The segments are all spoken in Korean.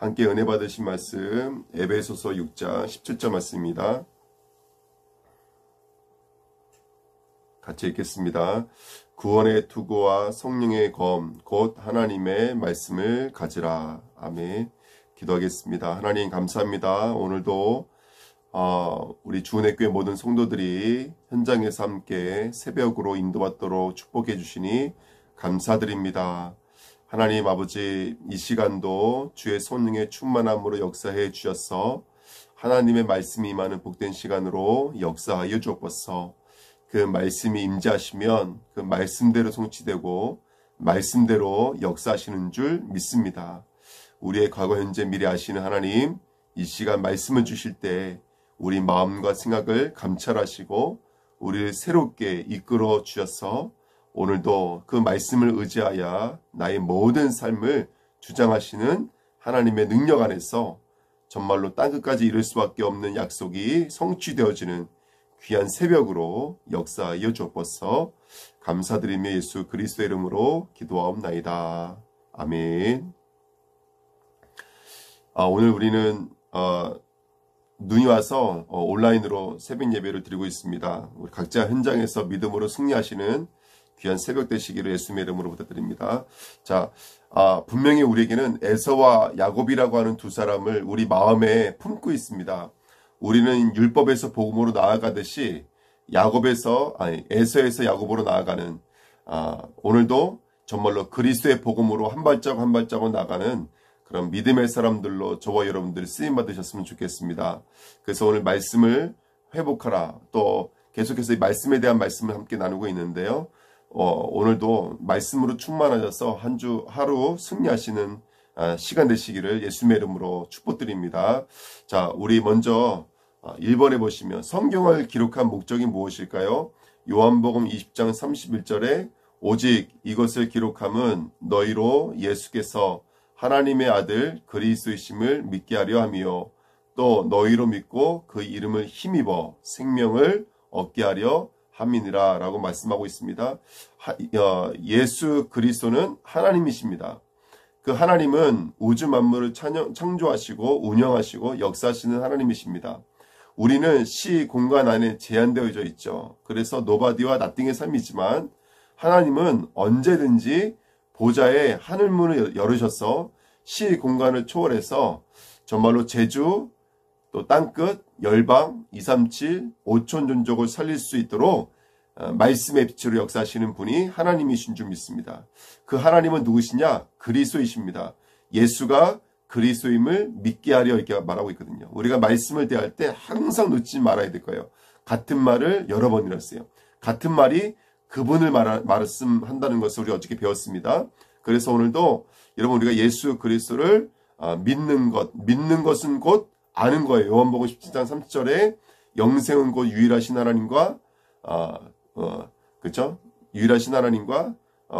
함께 은혜 받으신 말씀 에베소서 6장 17절 말씀입니다. 같이 읽겠습니다. 구원의 투구와 성령의 검 곧 하나님의 말씀을 가지라. 아멘. 기도하겠습니다. 하나님 감사합니다. 오늘도 우리 주은혜교회 모든 성도들이 현장에서 함께 새벽으로 인도받도록 축복해 주시니 감사드립니다. 하나님 아버지, 이 시간도 주의 성령의 충만함으로 역사해 주셔서 하나님의 말씀이 임하는 복된 시간으로 역사하여 주옵소서. 그 말씀이 임재하시면 그 말씀대로 성취되고 말씀대로 역사하시는 줄 믿습니다. 우리의 과거, 현재, 미래 아시는 하나님, 이 시간 말씀을 주실 때 우리 마음과 생각을 감찰하시고 우리를 새롭게 이끌어 주셔서 오늘도 그 말씀을 의지하여 나의 모든 삶을 주장하시는 하나님의 능력 안에서 정말로 땅끝까지 이룰 수밖에 없는 약속이 성취되어지는 귀한 새벽으로 역사하여 주옵소서. 감사드리며 예수 그리스도의 이름으로 기도하옵나이다. 아멘. 오늘 우리는 눈이 와서 온라인으로 새벽 예배를 드리고 있습니다. 우리 각자 현장에서 믿음으로 승리하시는 귀한 새벽 되시기를 예수님의 이름으로 부탁드립니다. 자, 분명히 우리에게는 에서와 야곱이라고 하는 두 사람을 우리 마음에 품고 있습니다. 우리는 율법에서 복음으로 나아가듯이 에서에서 야곱으로 나아가는 오늘도 정말로 그리스도의 복음으로 한 발자국 한 발자국 나가는 그런 믿음의 사람들로 저와 여러분들 쓰임 받으셨으면 좋겠습니다. 그래서 오늘 말씀을 회복하라, 또 계속해서 이 말씀에 대한 말씀을 함께 나누고 있는데요. 오늘도 말씀으로 충만하셔서 한 주 하루 승리하시는 시간 되시기를 예수님의 이름으로 축복드립니다. 자, 우리 먼저 1번에 보시면 성경을 기록한 목적이 무엇일까요? 요한복음 20장 31절에 오직 이것을 기록함은 너희로 예수께서 하나님의 아들 그리스도이심을 믿게 하려 함이요 또 너희로 믿고 그 이름을 힘입어 생명을 얻게 하려 함이니라 라고 말씀하고 있습니다. 예수 그리스도는 하나님이십니다. 그 하나님은 우주 만물을 창조하시고 운영하시고 역사하시는 하나님이십니다. 우리는 시 공간 안에 제한되어져 있죠. 그래서 노바디와 나띵의 삶이지만 하나님은 언제든지 보좌에 하늘문을 열으셔서 시 공간을 초월해서 정말로 제주, 또 땅끝, 열방, 237, 5천 종족을 살릴 수 있도록 말씀의 빛으로 역사하시는 분이 하나님이신 줄 믿습니다. 그 하나님은 누구시냐? 그리스도이십니다. 예수가 그리스도임을 믿게 하려 이렇게 말하고 있거든요. 우리가 말씀을 대할 때 항상 놓치지 말아야 될 거예요. 같은 말을 여러 번이나 했어요. 같은 말이 그분을 말씀한다는 것을 우리가 어저께 배웠습니다. 그래서 오늘도 여러분 우리가 예수 그리스도를 믿는 것은 곧 아는 거예요. 요한복음 17장 30절에 영생은 곧 유일하신 하나님과 그렇죠? 유일하신 하나님과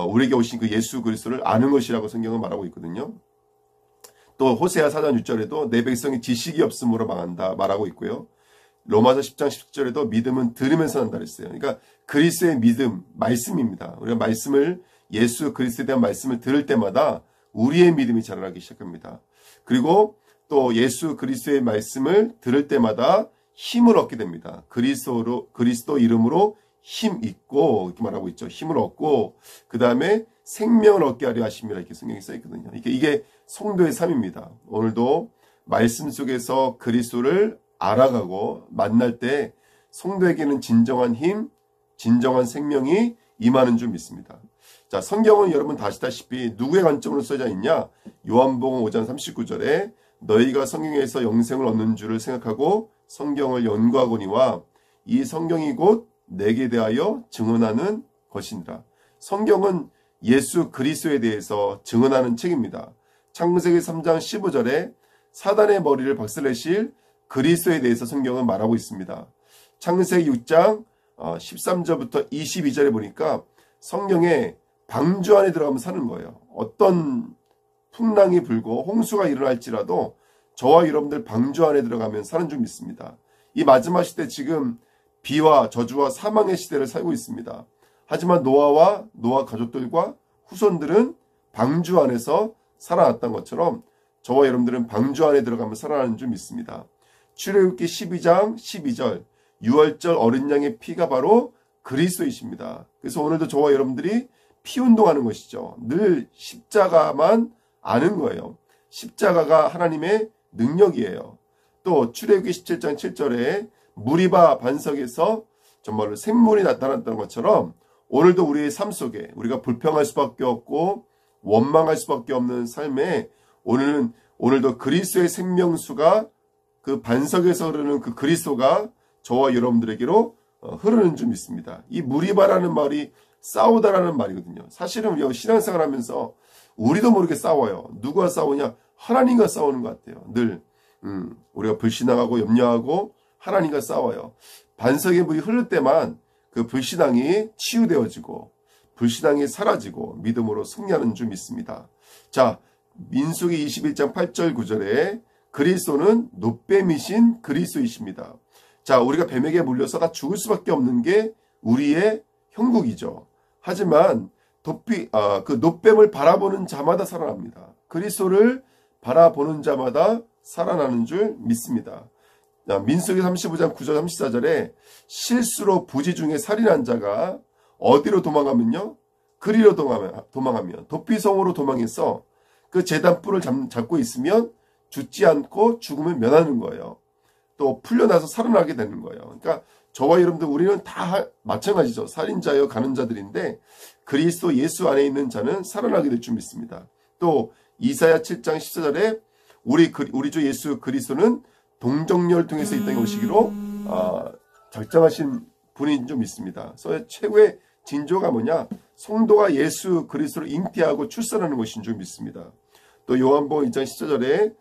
우리에게 오신 그 예수 그리스도를 아는 것이라고 성경은 말하고 있거든요. 또 호세아 4장 6절에도 내 백성이 지식이 없음으로 망한다 말하고 있고요. 로마서 10장 10절에도 믿음은 들으면서 한다 그랬어요. 그러니까 그리스도의 믿음, 말씀입니다. 우리가 말씀을 예수 그리스도에 대한 말씀을 들을 때마다 우리의 믿음이 자라나기 시작합니다. 그리고 또 예수 그리스도의 말씀을 들을 때마다 힘을 얻게 됩니다. 그리스도 이름으로 힘 있고 이렇게 말하고 있죠. 힘을 얻고 그 다음에 생명을 얻게 하려 하심이라 이렇게 성경에 써 있거든요. 이게 성도의 삶입니다. 오늘도 말씀 속에서 그리스도를 알아가고 만날 때 성도에게는 진정한 힘, 진정한 생명이 임하는 줄 믿습니다. 자, 성경은 여러분 다 아시다시피 누구의 관점으로 써져 있냐? 요한복음 5장 39절에 너희가 성경에서 영생을 얻는 줄을 생각하고 성경을 연구하거니와 이 성경이 곧 내게 대하여 증언하는 것이니라. 성경은 예수 그리스도에 대해서 증언하는 책입니다. 창세기 3장 15절에 사단의 머리를 박살내실 그리스도에 대해서 성경은 말하고 있습니다. 창세기 6장 13절부터 22절에 보니까 성경에 방주 안에 들어가면 사는 거예요. 어떤 풍랑이 불고 홍수가 일어날지라도 저와 여러분들 방주 안에 들어가면 사는 줄 믿습니다. 이 마지막 시대 지금 비와 저주와 사망의 시대를 살고 있습니다. 하지만 노아 가족들과 후손들은 방주 안에서 살아났던 것처럼 저와 여러분들은 방주 안에 들어가면 살아나는 줄 믿습니다. 출애굽기 12장 12절 유월절 어린 양의 피가 바로 그리스도이십니다. 그래서 오늘도 저와 여러분들이 피 운동하는 것이죠. 늘 십자가만 아는 거예요. 십자가가 하나님의 능력이에요. 또 출애굽기 17장 7절에 무리바 반석에서 정말로 생물이 나타났다는 것처럼 오늘도 우리의 삶 속에 우리가 불평할 수밖에 없고 원망할 수밖에 없는 삶에 오늘도 그리스도의 생명수가 그 반석에서 흐르는 그 그리스도가 저와 여러분들에게로 흐르는 줄 믿습니다. 이 무리바라는 말이 싸우다라는 말이거든요. 사실은 우리가 신앙생활 하면서 우리도 모르게 싸워요. 누구와 싸우냐? 하나님과 싸우는 것 같아요. 늘 우리가 불신앙하고 염려하고 하나님과 싸워요. 반석의 물이 흐를 때만 그 불신앙이 치유되어지고 불신앙이 사라지고 믿음으로 승리하는 줄 믿습니다. 자, 민수기 21장 8절 9절에 그리스도는 놋뱀이신 그리스도이십니다. 자, 우리가 뱀에게 물려서 다 죽을 수밖에 없는 게 우리의 형국이죠. 하지만 그 놋뱀을 바라보는 자마다 살아납니다. 그리스도를 바라보는 자마다 살아나는 줄 믿습니다. 민수기 35장 9절 34절에 실수로 부지 중에 살인한 자가 어디로 도망가면요? 그리로 도망하면 도피성으로 도망해서 그 제단 뿔을 잡고 있으면 죽지 않고 죽음을 면하는 거예요. 또 풀려나서 살아나게 되는 거예요. 그러니까 저와 여러분들 우리는 다 마찬가지죠. 살인자여 가는 자들인데 그리스도 예수 안에 있는 자는 살아나게 될 줄 믿습니다. 또 이사야 7장 14절에 우리 주 예수 그리스도는 동정녀를 통해서 이 땅에 오시기로 결정하신 분인 줄 믿습니다. 그래서 최고의 징조가 뭐냐? 성도가 예수 그리스도를 잉태하고 출산하는 것인 줄 믿습니다. 또 요한복음 2장 14절에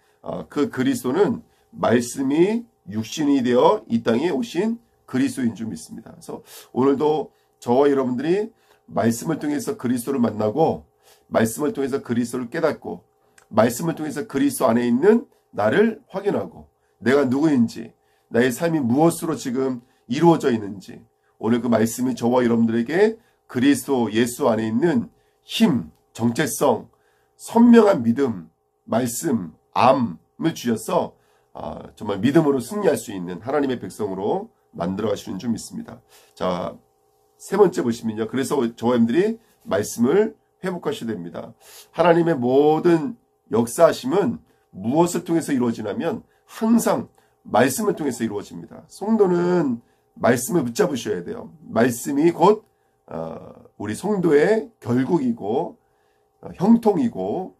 그 그리스도는 말씀이 육신이 되어 이 땅에 오신 그리스도인 줄 믿습니다. 그래서 오늘도 저와 여러분들이 말씀을 통해서 그리스도를 만나고 말씀을 통해서 그리스도를 깨닫고 말씀을 통해서 그리스도 안에 있는 나를 확인하고 내가 누구인지 나의 삶이 무엇으로 지금 이루어져 있는지 오늘 그 말씀이 저와 여러분들에게 그리스도 예수 안에 있는 힘, 정체성, 선명한 믿음, 말씀, 암을 주셔서 정말 믿음으로 승리할 수 있는 하나님의 백성으로 만들어 가시는 줄 믿습니다. 자, 세 번째 보시면요. 그래서 저와 여러분들이 말씀을 회복하셔야 됩니다. 하나님의 모든 역사하심은 무엇을 통해서 이루어지냐면 항상 말씀을 통해서 이루어집니다. 성도는 말씀을 붙잡으셔야 돼요. 말씀이 곧 우리 성도의 결국이고 형통이고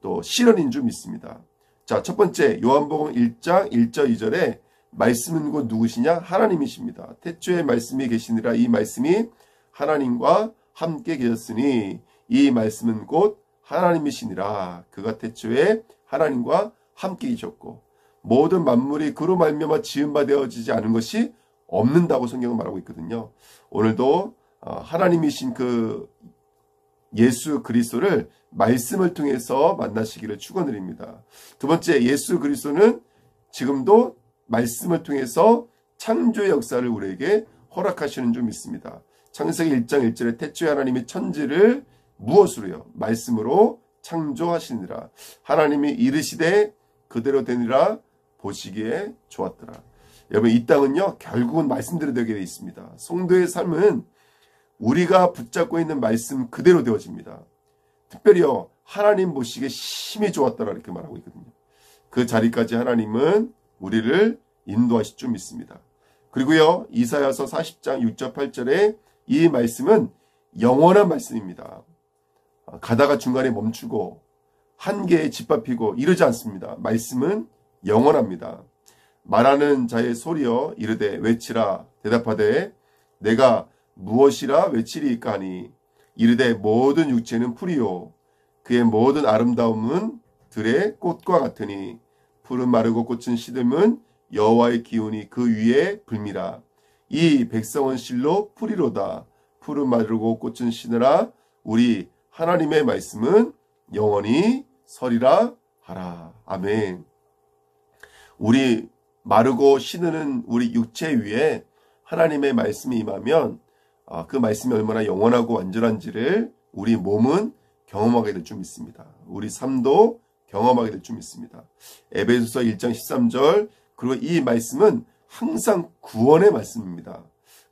또 실현인 줄 믿습니다. 자, 첫 번째 요한복음 1장 1절 2절에 말씀은 곧 누구시냐? 하나님이십니다. 태초에 말씀이 계시니라. 이 말씀이 하나님과 함께 계셨으니 이 말씀은 곧 하나님이시니라. 그가 태초에 하나님과 함께 계셨고 모든 만물이 그로 말미암아 지은 바 되어지지 않은 것이 없는다고 성경은 말하고 있거든요. 오늘도 하나님이신 그 예수 그리스도를 말씀을 통해서 만나시기를 축원드립니다. 두 번째, 예수 그리스도는 지금도 말씀을 통해서 창조의 역사를 우리에게 허락하시는 줄 믿습니다. 창세기 1장 1절에 태초에 하나님이 천지를 무엇으로요? 말씀으로 창조하시니라. 하나님이 이르시되 그대로 되니라 보시기에 좋았더라. 여러분, 이 땅은요 결국은 말씀대로 되게 되어 있습니다. 성도의 삶은 우리가 붙잡고 있는 말씀 그대로 되어집니다. 특별히요 하나님 보시기에 심히 좋았더라 이렇게 말하고 있거든요. 그 자리까지 하나님은 우리를 인도하실 줄 믿습니다. 그리고요 이사야서 40장 6절 8절에 이 말씀은 영원한 말씀입니다. 가다가 중간에 멈추고 한계에 짓밟히고 이러지 않습니다. 말씀은 영원합니다. 말하는 자의 소리여 이르되 외치라 대답하되 내가 무엇이라 외치리이까 하니 이르되 모든 육체는 풀이요 그의 모든 아름다움은 들의 꽃과 같으니 풀은 마르고 꽃은 시듬은 여호와의 기운이 그 위에 불미라. 이 백성은 실로 풀이로다. 풀은 마르고 꽃은 시느라 우리 하나님의 말씀은 영원히 서리라 하라. 아멘. 우리 마르고 시드는 우리 육체 위에 하나님의 말씀이 임하면 그 말씀이 얼마나 영원하고 완전한지를 우리 몸은 경험하게 될 줄 믿습니다. 우리 삶도 경험하게 될 줄 믿습니다. 에베소서 1장 13절 그리고 이 말씀은 항상 구원의 말씀입니다.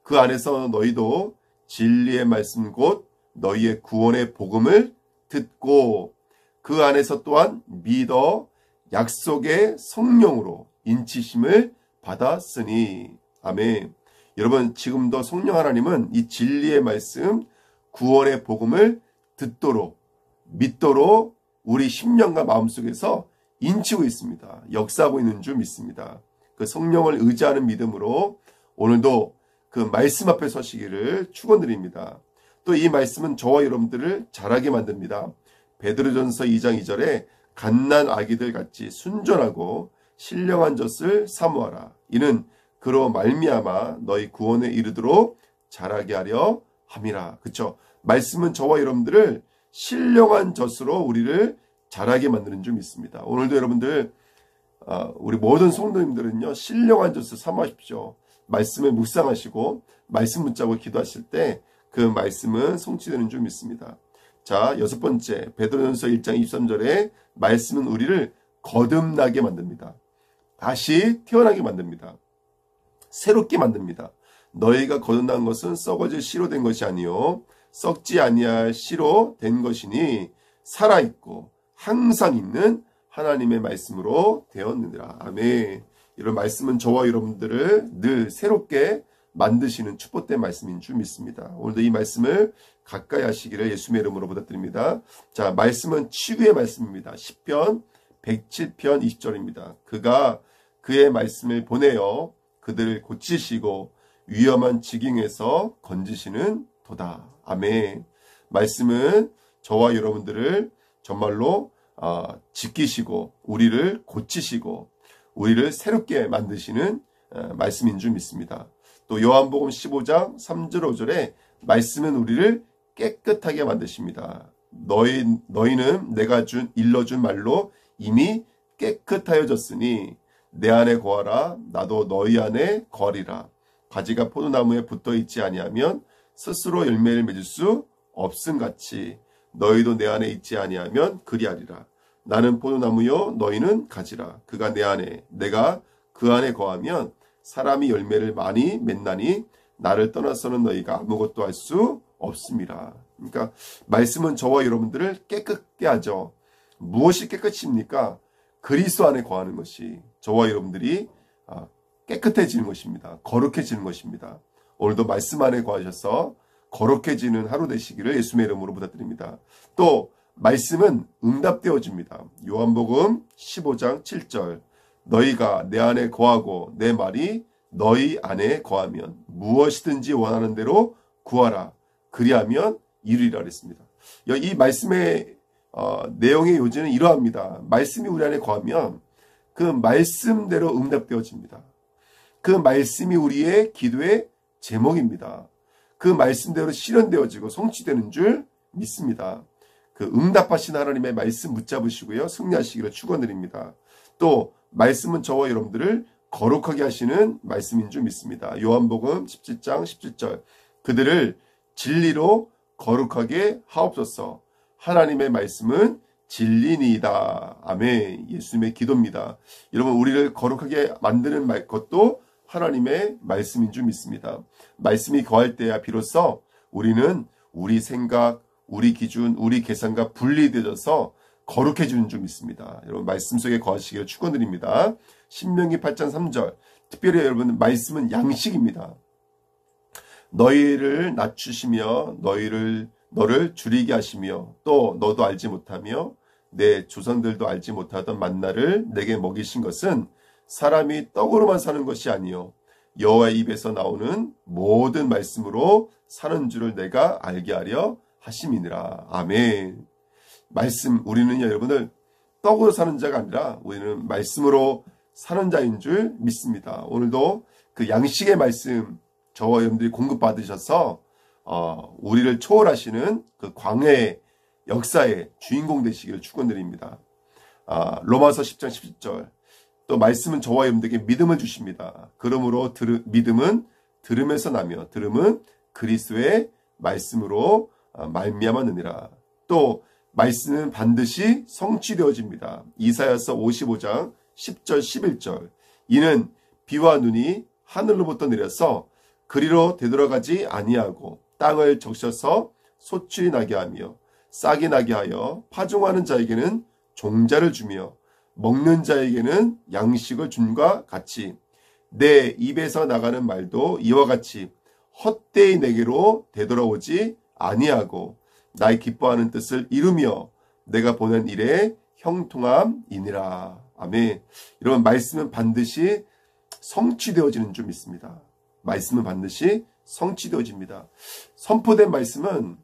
그 안에서 너희도 진리의 말씀 곧 너희의 구원의 복음을 듣고 그 안에서 또한 믿어 약속의 성령으로 인치심을 받았으니. 아멘. 여러분 지금도 성령 하나님은 이 진리의 말씀 구원의 복음을 듣도록 믿도록 우리 심령과 마음속에서 인치고 있습니다. 역사하고 있는 줄 믿습니다. 그 성령을 의지하는 믿음으로 오늘도 그 말씀 앞에 서시기를 축원드립니다. 또 이 말씀은 저와 여러분들을 자라게 만듭니다. 베드로전서 2장 2절에 갓난 아기들 같이 순전하고 신령한 젖을 사모하라. 이는 그로 말미암아 너희 구원에 이르도록 자라게 하려 함이라. 그렇죠? 말씀은 저와 여러분들을 신령한 젖으로 우리를 자라게 만드는 줄 믿습니다. 오늘도 여러분들 우리 모든 성도님들은요 신령한 젖을 사모하십시오. 말씀을 묵상하시고 말씀 붙잡고 기도하실 때 그 말씀은 성취되는 줄 믿습니다. 자, 6번째 베드로전서 1장 23절에 말씀은 우리를 거듭나게 만듭니다. 다시 태어나게 만듭니다. 새롭게 만듭니다. 너희가 거듭난 것은 썩어질 씨로 된 것이 아니요 썩지 아니할 씨로 된 것이니 살아있고 항상 있는 하나님의 말씀으로 되었느니라. 아멘. 이런 말씀은 저와 여러분들을 늘 새롭게 만드시는 축복된 말씀인 줄 믿습니다. 오늘도 이 말씀을 가까이 하시기를 예수님의 이름으로 부탁드립니다. 자, 말씀은 치유의 말씀입니다. 시편 107편 20절입니다. 그가 그의 말씀을 보내어 그들을 고치시고 위험한 지경에서 건지시는 도다. 아멘. 말씀은 저와 여러분들을 정말로 지키시고 우리를 고치시고 우리를 새롭게 만드시는 말씀인 줄 믿습니다. 또 요한복음 15장 3절 5절에 말씀은 우리를 깨끗하게 만드십니다. 너희는 내가 일러준 말로 이미 깨끗하여졌으니 내 안에 거하라. 나도 너희 안에 거하리라. 가지가 포도나무에 붙어 있지 아니하면 스스로 열매를 맺을 수 없음같이 너희도 내 안에 있지 아니하면 그리하리라. 나는 포도나무요 너희는 가지라. 그가 내 안에 내가 그 안에 거하면 사람이 열매를 많이 맺나니 나를 떠나서는 너희가 아무것도 할 수 없습니다. 그러니까 말씀은 저와 여러분들을 깨끗게 하죠. 무엇이 깨끗입니까? 그리스도 안에 거하는 것이 저와 여러분들이 깨끗해지는 것입니다. 거룩해지는 것입니다. 오늘도 말씀 안에 거하셔서 거룩해지는 하루 되시기를 예수님의 이름으로 부탁드립니다. 또 말씀은 응답되어집니다. 요한복음 15장 7절 너희가 내 안에 거하고 내 말이 너희 안에 거하면 무엇이든지 원하는 대로 구하라. 그리하면 이루리라 그랬습니다. 이 말씀의 내용의 요지는 이러합니다. 말씀이 우리 안에 거하면 그 말씀대로 응답되어집니다. 그 말씀이 우리의 기도의 제목입니다. 그 말씀대로 실현되어지고 성취되는 줄 믿습니다. 그 응답하신 하나님의 말씀 붙잡으시고요. 승리하시기를 축원드립니다. 또 말씀은 저와 여러분들을 거룩하게 하시는 말씀인 줄 믿습니다. 요한복음 17장 17절 그들을 진리로 거룩하게 하옵소서. 하나님의 말씀은 진리니이다. 아멘. 예수님의 기도입니다. 여러분 우리를 거룩하게 만드는 것도 하나님의 말씀인 줄 믿습니다. 말씀이 거할 때야 비로소 우리는 우리 생각, 우리 기준, 우리 계산과 분리되어서 거룩해지는 줄 믿습니다. 여러분 말씀 속에 거하시기를 축원드립니다. 신명기 8장 3절 특별히 여러분 말씀은 양식입니다. 너희를 낮추시며 너를 줄이게 하시며 또 너도 알지 못하며 내 조상들도 알지 못하던 만나를 내게 먹이신 것은 사람이 떡으로만 사는 것이 아니요 여호와의 입에서 나오는 모든 말씀으로 사는 줄을 내가 알게 하려 하심이니라. 아멘. 말씀 우리는요 여러분들 떡으로 사는 자가 아니라 우리는 말씀으로 사는 자인 줄 믿습니다. 오늘도 그 양식의 말씀 저와 여러분들이 공급받으셔서 우리를 초월하시는 그 광해의 역사의 주인공 되시기를 축원드립니다. 로마서 10장 17절 또 말씀은 저와 여러분들에게 믿음을 주십니다. 그러므로 믿음은 들음에서 나며 들음은 그리스도의 말씀으로 말미암았느니라. 또 말씀은 반드시 성취되어집니다. 이사야서 55장 10절 11절. 이는 비와 눈이 하늘로부터 내려서 그리로 되돌아가지 아니하고 땅을 적셔서 소출이 나게 하며 싹이 나게 하여 파종하는 자에게는 종자를 주며 먹는 자에게는 양식을 줌과 같이 내 입에서 나가는 말도 이와 같이 헛되이 내게로 되돌아오지 아니하고 나의 기뻐하는 뜻을 이루며 내가 보낸 일에 형통함이니라. 아멘. 여러분, 말씀은 반드시 성취되어지는 줄 믿습니다. 말씀은 반드시 성취되어집니다. 선포된 말씀은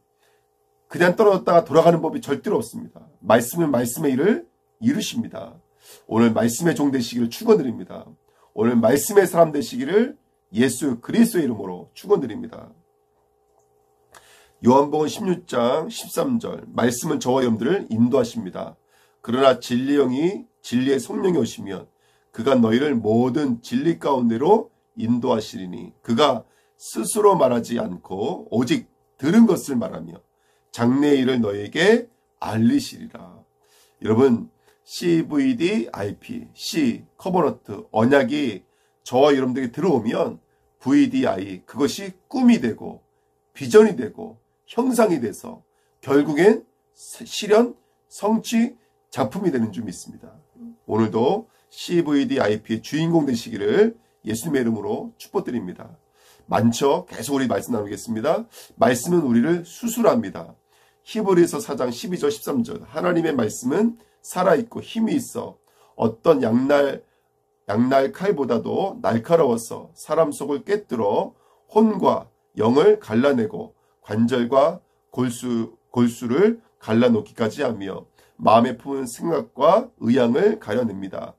그냥 떨어졌다가 돌아가는 법이 절대로 없습니다. 말씀은 말씀의 일을 이루십니다. 오늘 말씀의 종 되시기를 축원드립니다. 오늘 말씀의 사람 되시기를 예수 그리스도의 이름으로 축원드립니다. 요한복음 16장 13절. 말씀은 저와 여러분들을 인도하십니다. 그러나 진리의 성령이 오시면 그가 너희를 모든 진리 가운데로 인도하시리니 그가 스스로 말하지 않고 오직 들은 것을 말하며 장래의 일을 너희에게 알리시리라. 여러분, CVDIP, C, 커버너트, 언약이 저와 여러분들에게 들어오면 VDI, 그것이 꿈이 되고 비전이 되고 형상이 돼서 결국엔 실현, 성취, 작품이 되는 줄 믿습니다. 오늘도 CVDIP의 주인공 되시기를 예수님의 이름으로 축복드립니다. 많죠? 계속 우리 말씀 나누겠습니다. 말씀은 우리를 수술합니다. 히브리서 4장 12절 13절. 하나님의 말씀은 살아있고 힘이 있어 어떤 양날 칼보다도 날카로워서 사람 속을 꿰뚫어 혼과 영을 갈라내고 관절과 골수를 갈라놓기까지 하며 마음에 품은 생각과 의향을 가려냅니다.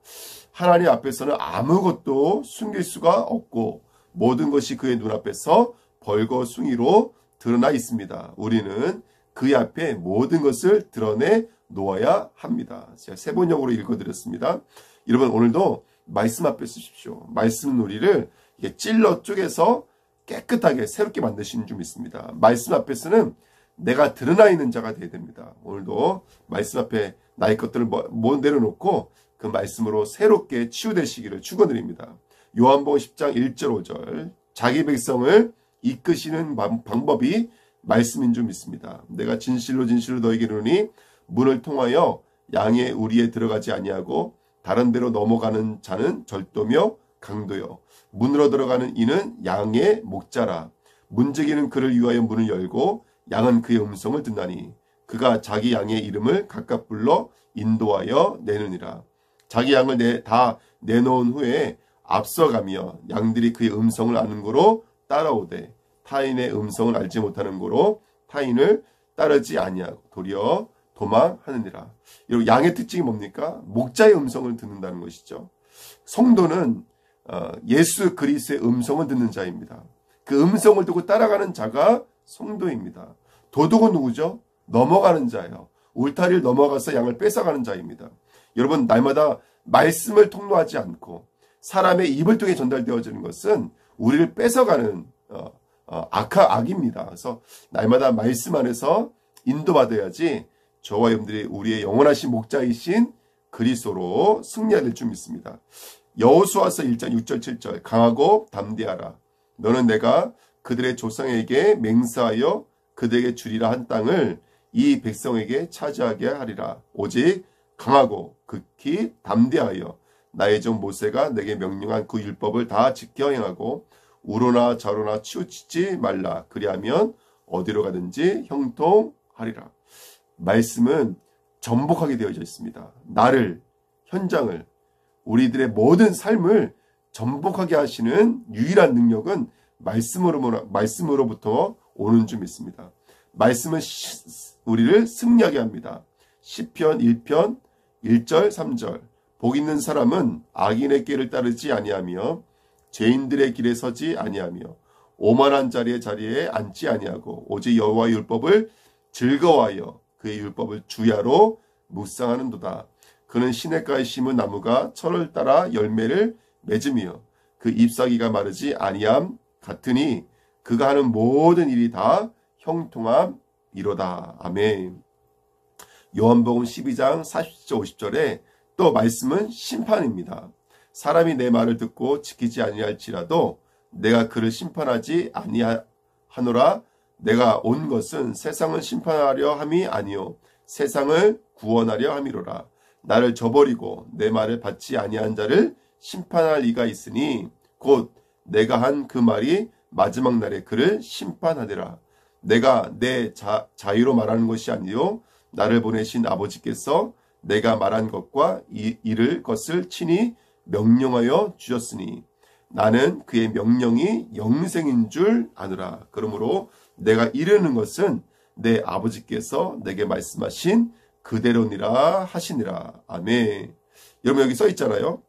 하나님 앞에서는 아무것도 숨길 수가 없고 모든 것이 그의 눈앞에서 벌거숭이로 드러나 있습니다. 우리는 그의 앞에 모든 것을 드러내 놓아야 합니다. 제가 세번역으로 읽어드렸습니다. 여러분, 오늘도 말씀 앞에 쓰십시오. 말씀은 우리를 찔러 쪼개서 깨끗하게 새롭게 만드시는 줄 믿습니다. 말씀 앞에서는 내가 드러나 있는 자가 되어야 됩니다. 오늘도 말씀 앞에 나의 것들을 내려놓고 그 말씀으로 새롭게 치유되시기를 축원드립니다. 요한복음 10장 1절 5절. 자기 백성을 이끄시는 방법이 말씀인 줄 믿습니다. 내가 진실로 너에게 이르노니 문을 통하여 양의 우리에 들어가지 아니하고 다른 데로 넘어가는 자는 절도며 강도요. 문으로 들어가는 이는 양의 목자라. 문지기는 그를 위하여 문을 열고 양은 그의 음성을 듣나니 그가 자기 양의 이름을 각각 불러 인도하여 내느니라. 자기 양을 다 내놓은 후에 앞서가며 양들이 그의 음성을 아는 고로 따라오되 타인의 음성을 알지 못하는 고로 타인을 따르지 아니하고 도리어 도망하느니라. 여러분, 양의 특징이 뭡니까? 목자의 음성을 듣는다는 것이죠. 성도는 예수 그리스도의 음성을 듣는 자입니다. 그 음성을 듣고 따라가는 자가 성도입니다. 도둑은 누구죠? 넘어가는 자예요. 울타리를 넘어가서 양을 뺏어가는 자입니다. 여러분, 날마다 말씀을 통로하지 않고 사람의 입을 통해 전달되어지는 것은 우리를 뺏어가는 악입니다. 그래서 날마다 말씀 안에서 인도받아야지 저와 여러분들이 우리의 영원하신 목자이신 그리스도로 승리해야 될 줄 믿습니다. 여호수아서 1장 6절 7절. 강하고 담대하라. 너는 내가 그들의 조상에게 맹세하여 그들에게 주리라 한 땅을 이 백성에게 차지하게 하리라. 오직 강하고 극히 담대하여 나의 종 모세가 내게 명령한 그 율법을 다 지켜 행하고 우로나 좌로나 치우치지 말라. 그리하면 어디로 가든지 형통하리라. 말씀은 전복하게 되어져 있습니다. 나를, 현장을, 우리들의 모든 삶을 전복하게 하시는 유일한 능력은 말씀으로부터 오는 줄 믿습니다. 말씀은 우리를 승리하게 합니다. 시편 1편 1절 3절. 복 있는 사람은 악인의 길을 따르지 아니하며 죄인들의 길에 서지 아니하며 오만한 자리에 앉지 아니하고 오직 여호와의 율법을 즐거워하여 그의 율법을 주야로 묵상하는도다. 그는 시냇가에 심은 나무가 철을 따라 열매를 맺으며 그 잎사귀가 마르지 아니함 같으니 그가 하는 모든 일이 다 형통함이로다. 아멘. 요한복음 12장 40절 50절에 또 말씀은 심판입니다. 사람이 내 말을 듣고 지키지 아니할지라도 내가 그를 심판하지 아니하노라. 내가 온 것은 세상을 심판하려 함이 아니요 세상을 구원하려 함이로라. 나를 저버리고 내 말을 받지 아니한 자를 심판할 이가 있으니 곧 내가 한 그 말이 마지막 날에 그를 심판하리라. 내가 내 자유로 말하는 것이 아니요 나를 보내신 아버지께서 내가 말한 것과 이를 것을 친히 명령하여 주셨으니 나는 그의 명령이 영생인 줄 아느라. 그러므로 내가 이르는 것은 내 아버지께서 내게 말씀하신 그대로니라 하시니라. 아멘. 여러분 여기 써 있잖아요.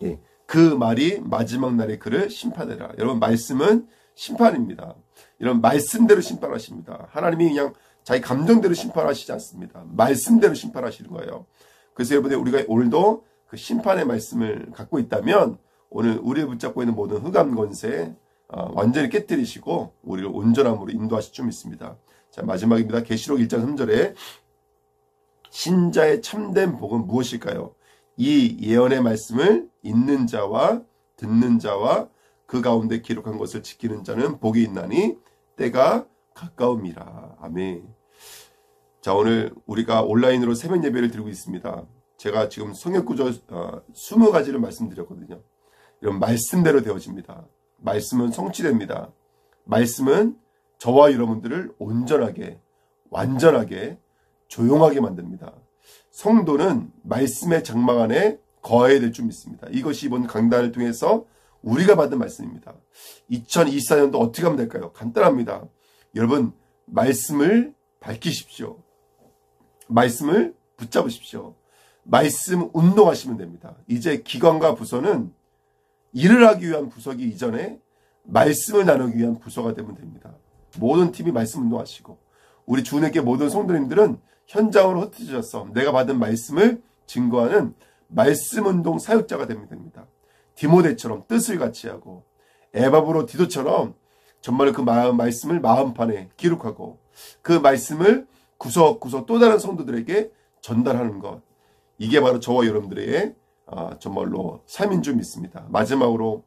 예, 그 말이 마지막 날에 그를 심판하리라. 여러분 말씀은 심판입니다. 이런 말씀대로 심판하십니다. 하나님이 그냥 자기 감정대로 심판하시지 않습니다. 말씀대로 심판하시는 거예요. 그래서 여러분들 우리가 오늘도 그 심판의 말씀을 갖고 있다면 오늘 우리를 붙잡고 있는 모든 흑암 권세 완전히 깨뜨리시고 우리를 온전함으로 인도하실 줄 믿습니다. 자, 마지막입니다. 계시록 1장 3절에 신자의 참된 복은 무엇일까요? 이 예언의 말씀을 읽는 자와 듣는 자와 그 가운데 기록한 것을 지키는 자는 복이 있나니 때가 가까움이라. 아멘. 자, 오늘 우리가 온라인으로 새벽 예배를 드리고 있습니다. 제가 지금 성역구조 20가지를 말씀드렸거든요. 이런 말씀대로 되어집니다. 말씀은 성취됩니다. 말씀은 저와 여러분들을 온전하게, 완전하게, 조용하게 만듭니다. 성도는 말씀의 장막 안에 거해야 될 줄 믿습니다. 이것이 이번 강단을 통해서 우리가 받은 말씀입니다. 2024년도 어떻게 하면 될까요? 간단합니다. 여러분, 말씀을 밝히십시오. 말씀을 붙잡으십시오. 말씀 운동하시면 됩니다. 이제 기관과 부서는 일을 하기 위한 부서기 이전에 말씀을 나누기 위한 부서가 되면 됩니다. 모든 팀이 말씀 운동하시고 우리 주님께 모든 성도님들은 현장으로 흩어져서 내가 받은 말씀을 증거하는 말씀 운동 사역자가 되면 됩니다. 디모데처럼 뜻을 같이 하고 에바브로 디도처럼 정말 그 말씀을 마음판에 기록하고 그 말씀을 구석구석 또 다른 성도들에게 전달하는 것. 이게 바로 저와 여러분들의 정말로 삶인 줄 믿습니다. 마지막으로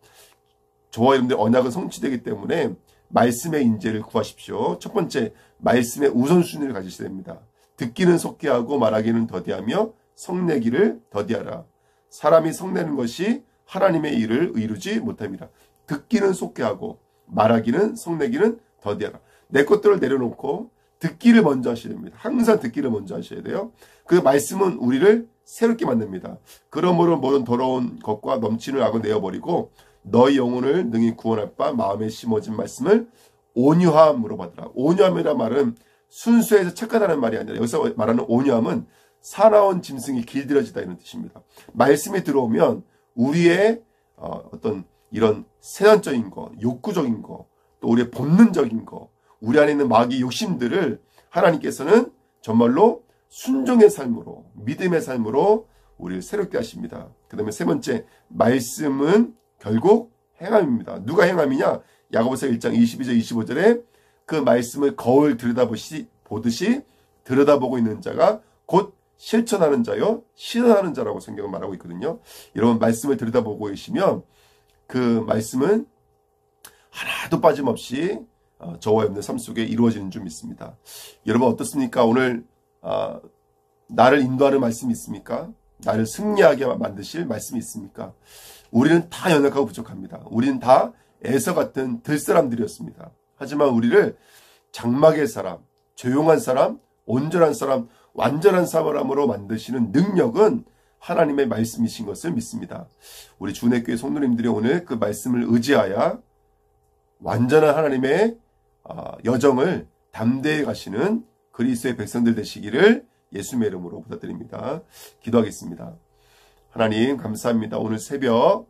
저와 여러분들의 언약은 성취되기 때문에 말씀의 인재를 구하십시오. 첫 번째, 말씀의 우선순위를 가지셔야 됩니다. 듣기는 속기하고 말하기는 더디하며 성내기를 더디하라. 사람이 성내는 것이 하나님의 일을 이루지 못합니다. 듣기는 속기하고 말하기는 성내기는 더디하라. 내 것들을 내려놓고 듣기를 먼저 하셔야 됩니다. 항상 듣기를 먼저 하셔야 돼요. 그 말씀은 우리를 새롭게 만듭니다. 그러므로 모든 더러운 것과 넘치는 악을 내어버리고 너희 영혼을 능히 구원할 바 마음에 심어진 말씀을 온유함으로 받으라. 온유함이란 말은 순수해서 착하다는 말이 아니라 여기서 말하는 온유함은 사나운 짐승이 길들여지다 이런 뜻입니다. 말씀이 들어오면 우리의 어떤 이런 세단적인 거, 욕구적인 거, 또 우리의 본능적인 거, 우리 안에 있는 마귀 욕심들을 하나님께서는 정말로 순종의 삶으로, 믿음의 삶으로 우리를 새롭게 하십니다. 그 다음에 세 번째, 말씀은 결국 행함입니다. 누가 행함이냐? 야고보서 1장 22절 25절에 그 말씀을 거울 들여다보듯이 들여다보고 있는 자가 곧 실천하는 자요 실현하는 자라고 성경은 말하고 있거든요. 여러분 말씀을 들여다보고 계시면 그 말씀은 하나도 빠짐없이 저와 여러분의 삶 속에 이루어지는 줄 믿습니다. 여러분 어떻습니까? 오늘 나를 인도하는 말씀이 있습니까? 나를 승리하게 만드실 말씀이 있습니까? 우리는 다 연약하고 부족합니다. 우리는 다 에서 같은 들사람들이었습니다. 하지만 우리를 장막의 사람, 조용한 사람, 온전한 사람, 완전한 사람으로 만드시는 능력은 하나님의 말씀이신 것을 믿습니다. 우리 주내교회 성도님들이 오늘 그 말씀을 의지하여 완전한 하나님의 여정을 담대히 가시는 그리스도의 백성들 되시기를 예수님의 이름으로 부탁드립니다. 기도하겠습니다. 하나님 감사합니다. 오늘 새벽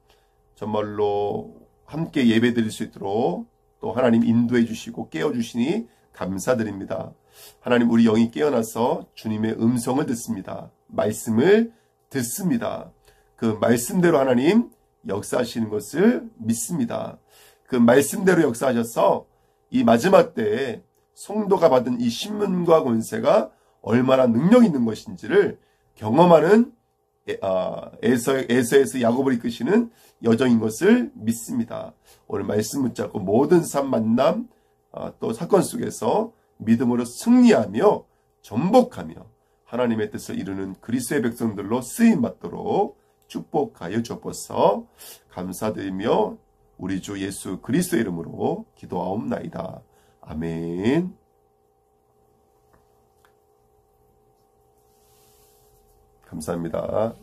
정말로 함께 예배 드릴 수 있도록 또 하나님 인도해 주시고 깨워주시니 감사드립니다. 하나님 우리 영이 깨어나서 주님의 음성을 듣습니다. 말씀을 듣습니다. 그 말씀대로 하나님 역사하시는 것을 믿습니다. 그 말씀대로 역사하셔서 이 마지막 때에 성도가 받은 이 신문과 권세가 얼마나 능력 있는 것인지를 경험하는 에서에서 야곱을 이끄시는 여정인 것을 믿습니다. 오늘 말씀 붙잡고 모든 삶 만남 또 사건 속에서 믿음으로 승리하며 전복하며 하나님의 뜻을 이루는 그리스도의 백성들로 쓰임받도록 축복하여 주옵소서. 감사드리며 우리 주 예수 그리스도의 이름으로 기도하옵나이다. 아멘. 감사합니다.